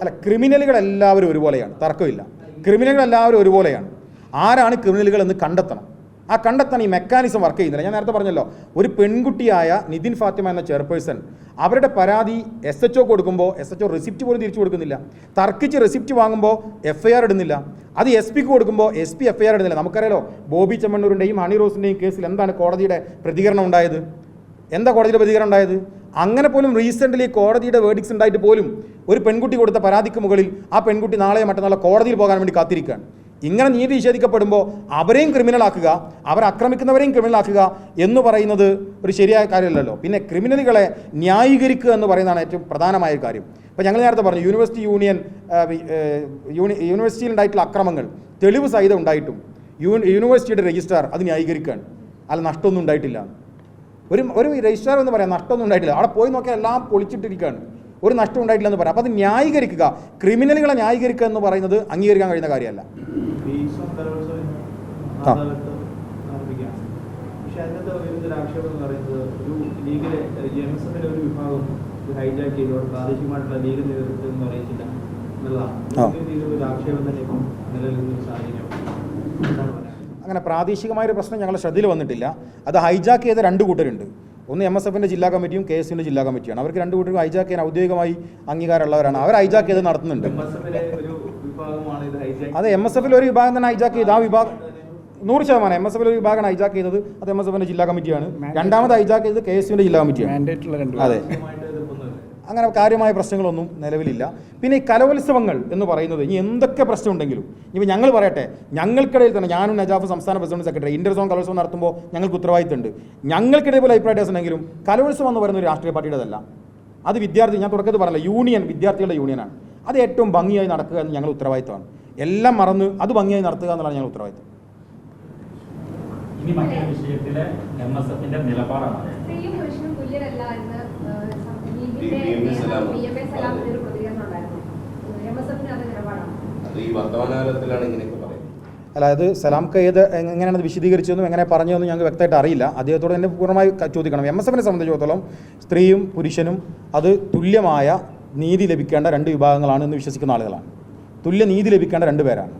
അല്ല, ക്രിമിനലുകൾ എല്ലാവരും ഒരുപോലെയാണ്, തർക്കമില്ല. ക്രിമിനലുകൾ എല്ലാവരും ഒരുപോലെയാണ്. ആരാണ് ക്രിമിനലുകൾ എന്ന് കണ്ടെത്തണം. ആ കണ്ടെത്താൻ ഈ മെക്കാനിസം വർക്ക് ചെയ്യുന്നില്ല. ഞാൻ നേരത്തെ പറഞ്ഞല്ലോ, ഒരു പെൺകുട്ടിയായ നിതിൻ ഫാത്തിമ എന്ന ചെയർപേഴ്സൺ അവരുടെ പരാതി SHO കൊടുക്കുമ്പോൾ SHO റെസിപ്റ്റ് പോലും തിരിച്ചു കൊടുക്കുന്നില്ല. തർക്കിച്ച് റെസിപ്റ്റ് വാങ്ങുമ്പോൾ FIR ഇടുന്നില്ല. അത് SP കൊടുക്കുമ്പോൾ SP FIR ഇടുന്നില്ല. നമുക്കറിയാലോ, ബോബി ചെമ്മണ്ണൂരിൻ്റെയും ഹണി റോസിൻ്റെയും കേസിൽ എന്താണ് കോടതിയുടെ പ്രതികരണം ഉണ്ടായത്? എന്താ കോടതിയുടെ പ്രതികരണം ഉണ്ടായത്? അങ്ങനെ പോലും റീസെൻ്റ്ലി കോടതിയുടെ വേർഡിക്സ് ഉണ്ടായിട്ട് പോലും ഒരു പെൺകുട്ടി കൊടുത്ത പരാതിക്ക് മുകളിൽ ആ പെൺകുട്ടി നാളെയോ മറ്റന്നാളോ കോടതിയിൽ പോകാൻ വേണ്ടി കാത്തിരിക്കുകയാണ്. ഇങ്ങനെ നീതി നിഷേധിക്കപ്പെടുമ്പോൾ അവരെയും ക്രിമിനലാക്കുക, അവരെ ആക്രമിക്കുന്നവരെയും ക്രിമിനലാക്കുക എന്ന് പറയുന്നത് ഒരു ശരിയായ കാര്യമല്ലല്ലോ. പിന്നെ ക്രിമിനലുകളെ ന്യായീകരിക്കുക എന്ന് പറയുന്നതാണ് ഏറ്റവും പ്രധാനമായ കാര്യം. ഇപ്പോൾ ഞങ്ങൾ നേരത്തെ പറഞ്ഞു, യൂണിവേഴ്സിറ്റിയിൽ ഉണ്ടായിട്ടുള്ള അക്രമങ്ങൾ തെളിവ് സഹിതം ഉണ്ടായിട്ടും യൂണിവേഴ്സിറ്റിയുടെ രജിസ്ട്രാർ അത് ന്യായീകരിക്കുകയാണ്. അല്ല, നഷ്ടമൊന്നും ഉണ്ടായിട്ടില്ല. ഒരു രജിസ്ട്രാർ എന്ന് പറയാം, നഷ്ടമൊന്നും ഉണ്ടായിട്ടില്ല. അവിടെ പോയി നോക്കിയാൽ എല്ലാം പൊളിച്ചിട്ടിരിക്കുകയാണ്, ഒരു നഷ്ടം ഉണ്ടായിട്ടില്ല എന്ന് പറയാം. അപ്പോൾ അത് ന്യായീകരിക്കുക, ക്രിമിനലുകളെ ന്യായീകരിക്കുക എന്ന് പറയുന്നത് അംഗീകരിക്കാൻ കഴിയുന്ന കാര്യമല്ല. അങ്ങനെ പ്രാദേശികമായൊരു പ്രശ്നം ഞങ്ങളുടെ ശ്രദ്ധയിൽ വന്നിട്ടില്ല. അത് ഹൈജാക്ക് ചെയ്ത രണ്ട് കൂട്ടരുണ്ട്. ഒന്ന് MSFൻ്റെ ജില്ലാ കമ്മിറ്റിയും KSUവിൻ്റെ ജില്ലാ കമ്മിറ്റിയാണ്. അവർക്ക് രണ്ട് കൂട്ടരും ഹൈജാക്ക് ചെയ്യാൻ ഔദ്യോഗികമായി അംഗീകാരമുള്ളവരാണ്. അവർ ഹൈജാക്ക് ചെയ്ത് നടത്തുന്നുണ്ട്. അത് MSFൽ ഒരു വിഭാഗം തന്നെ ഹൈജാക്ക് ചെയ്ത്, ആ വിഭാഗം 100% MSFൽ ഒരു വിഭാഗം ഹൈജാക്ക് ചെയ്തത് അത് MSFൻ്റെ ജില്ലാ കമ്മിറ്റിയാണ്. രണ്ടാമത് ഹൈജാക്ക് ചെയ്തത് KSUവിൻ്റെ ജില്ലാ കമ്മിറ്റിയാണ്. അതെ, അങ്ങനെ കാര്യമായ പ്രശ്നങ്ങളൊന്നും നിലവിലില്ല. പിന്നെ ഈ കലോത്സവങ്ങൾ എന്ന് പറയുന്നത് ഇനി എന്തൊക്കെ പ്രശ്നമുണ്ടെങ്കിലും, ഇനി ഞങ്ങൾ പറയട്ടെ, ഞങ്ങൾക്കിടയിൽ തന്നെ, ഞാനും നജാഫ് സംസ്ഥാന പ്രസിഡന്റ് സെക്രട്ടറി, ഇന്റർസോൺ കലോത്സവം നടത്തുമ്പോൾ ഞങ്ങൾക്ക് ഉത്തരവാദിത്തമുണ്ട്. ഞങ്ങൾക്കിടയിൽ പോലെ അഭിപ്രായ വ്യത്യാസം ഉണ്ടെങ്കിലും കലോത്സവം എന്ന് പറയുന്ന ഒരു രാഷ്ട്രീയ പാർട്ടിയുടേതല്ല. അത് വിദ്യാർത്ഥി, ഞാൻ തുടക്കത്തിൽ പറഞ്ഞില്ല, യൂണിയൻ, വിദ്യാർത്ഥികളുടെ യൂണിയനാണ്. അത് ഏറ്റവും ഭംഗിയായി നടക്കുക എന്ന് ഞങ്ങൾ ഉത്തരവാദിത്തമാണ്. എല്ലാം മറന്ന് അത് ഭംഗിയായി നടത്തുക എന്നുള്ളതാണ് ഞങ്ങൾ ഉത്തരവാദിത്തം. ഇനി മറ്റൊരു വിഷയത്തിലെ MSFന്റെ നിലപാടാണ് അല്ല, അത് സലാംക്ക എങ്ങനെയാണ് വിശദീകരിച്ചതെന്നും എങ്ങനെ പറഞ്ഞതെന്നും ഞങ്ങൾക്ക് വ്യക്തമായിട്ട് അറിയില്ല. അദ്ദേഹത്തോട് തന്നെ പൂർണ്ണമായി ചോദിക്കണം. MSFനെ സംബന്ധിച്ചിടത്തോളം സ്ത്രീയും പുരുഷനും അത് തുല്യമായ നീതി ലഭിക്കേണ്ട രണ്ട് വിഭാഗങ്ങളാണ് എന്ന് വിശ്വസിക്കുന്ന ആളുകളാണ്. തുല്യ നീതി ലഭിക്കേണ്ട രണ്ട് പേരാണ്.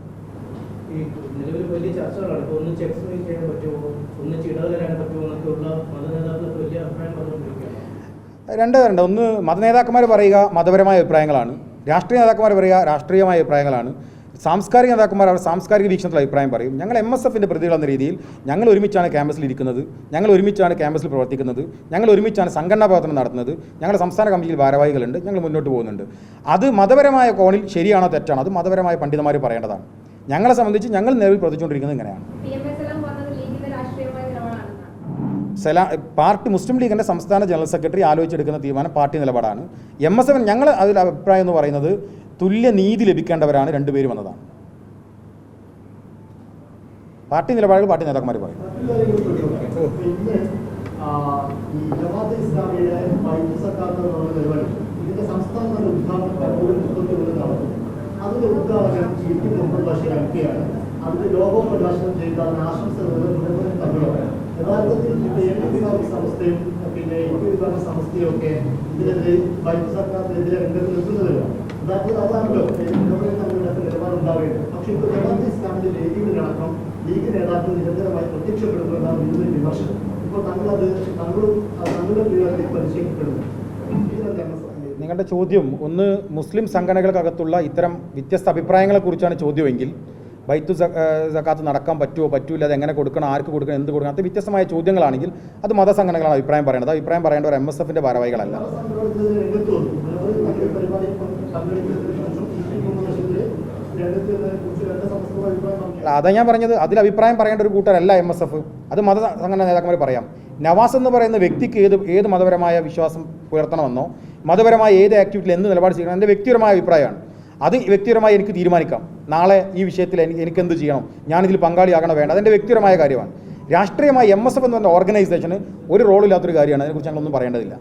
രണ്ട് പേരുണ്ട്. ഒന്ന് മതനേതാക്കന്മാർ പറയുക മതപരമായ അഭിപ്രായങ്ങളാണ്, രാഷ്ട്രീയ നേതാക്കന്മാർ പറയുക രാഷ്ട്രീയമായ അഭിപ്രായങ്ങളാണ്, സാംസ്കാരിക നേതാക്കന്മാർ അവർ സാംസ്കാരിക വീക്ഷണത്തിൽ അഭിപ്രായം പറയും. ഞങ്ങൾ MSFൻ്റെ പ്രതികൾ എന്ന രീതിയിൽ ഞങ്ങൾ ഒരുമിച്ചാണ് ക്യാമ്പസിൽ ഇരിക്കുന്നത്, ഞങ്ങൾ ഒരുമിച്ചാണ് ക്യാമ്പസിൽ പ്രവർത്തിക്കുന്നത്, ഞങ്ങൾ ഒരുമിച്ചാണ് സംഘടനാ പ്രവർത്തനം നടത്തുന്നത്, ഞങ്ങളുടെ സംസ്ഥാന കമ്മിറ്റിയിൽ ഭാരവാഹികളുണ്ട്, ഞങ്ങൾ മുന്നോട്ട് പോകുന്നുണ്ട്. അത് മതപരമായ കോണിൽ ശരിയാണോ തെറ്റാണോ അത് മതപരമായ പണ്ഡിതന്മാർ പറയേണ്ടതാണ്. ഞങ്ങളെ സംബന്ധിച്ച് ഞങ്ങൾ നിലവിൽ പ്രവർത്തിച്ചുകൊണ്ടിരിക്കുന്നത് ഇങ്ങനെയാണ്. പാർട്ടി മുസ്ലിം ലീഗിൻ്റെ സംസ്ഥാന ജനറൽ സെക്രട്ടറി ആലോചിച്ചെടുക്കുന്ന തീരുമാനം പാർട്ടി നിലപാടാണ്. MSF ഞങ്ങൾ അതിൽ അഭിപ്രായം എന്ന് പറയുന്നത് തുല്യ നീതി ലഭിക്കേണ്ടവരാണ് രണ്ടുപേരും എന്നതാണ്. പാർട്ടി നിലപാടുകൾ പാർട്ടി നേതാക്കന്മാർ പറയും. അതിന്റെ ഉദ്ഘാടനം അതിന്റെ ലോഗോ പ്രകാശനം ചെയ്ത ആശംസ യഥാർത്ഥത്തിൽ സംസ്ഥയും പിന്നെ വിഭാഗ സംസ്ഥയും ഒക്കെ ഇതിനെതിരെ സർക്കാരിനെതിരെ രംഗത്ത് നിൽക്കുന്നതല്ല. യഥാർത്ഥത്തിൽ അതാണല്ലോ തമ്മിലുള്ള നിലപാടുണ്ടാവേണ്ടത്. പക്ഷെ ഇപ്പോൾ ജമാഅത്തെ ഇസ്ലാമിന്റെ വേദികളിലടക്കം ലീഗ് നേതാക്കൾ നിരന്തരമായി പ്രത്യക്ഷപ്പെടുന്നതാണ് ഇതിന്റെ വിമർശനം. ഇപ്പോൾ തങ്ങളുടെ പീഡനത്തിൽ പരിശീലിക്കപ്പെടുന്നു. നിങ്ങളുടെ ചോദ്യം ഒന്ന് മുസ്ലിം സംഘടനകൾക്കകത്തുള്ള ഇത്തരം വ്യത്യസ്ത അഭിപ്രായങ്ങളെക്കുറിച്ചാണ് ചോദ്യമെങ്കിൽ ബൈത്തു സക്കാത്ത് നടക്കാൻ പറ്റുമോ പറ്റൂല, അത് എങ്ങനെ കൊടുക്കണം, ആർക്ക് കൊടുക്കണം, എന്ത് കൊടുക്കണം, അത് വ്യത്യസ്തമായ ചോദ്യങ്ങളാണെങ്കിൽ അത് മതസംഘടനകളാണ് അഭിപ്രായം പറയേണ്ടത്. അഭിപ്രായം പറയേണ്ടവർ MSFൻ്റെ ഭാരവാഹികളല്ല. അതാ ഞാൻ പറഞ്ഞത്, അതിൽ അഭിപ്രായം പറയേണ്ട ഒരു കൂട്ടരല്ല MSF, അത് മതസംഘടന നേതാക്കന്മാർ പറയാം. നവാസ് എന്ന് പറയുന്ന വ്യക്തിക്ക് ഏത് മതപരമായ വിശ്വാസം പുലർത്തണമെന്നോ മതപരമായ ഏത് ആക്ടിവിറ്റിയിൽ എന്ത് നിലപാട് ചെയ്യണം എൻ്റെ വ്യക്തിപരമായ അഭിപ്രായമാണ്. അത് വ്യക്തിപരമായി എനിക്ക് തീരുമാനിക്കാം. നാളെ ഈ വിഷയത്തിൽ എനിക്കെന്ത് ചെയ്യണം, ഞാനിതിൽ പങ്കാളിയാകണം വേണ്ട, അതെൻ്റെ വ്യക്തിപരമായ കാര്യമാണ്. രാഷ്ട്രീയമായി MSF എന്ന് പറഞ്ഞ ഓർഗനൈസേഷന് ഒരു റോളില്ലാത്തൊരു കാര്യമാണ്. അതിനെക്കുറിച്ച് ഞങ്ങളൊന്നും പറയേണ്ടതില്ല.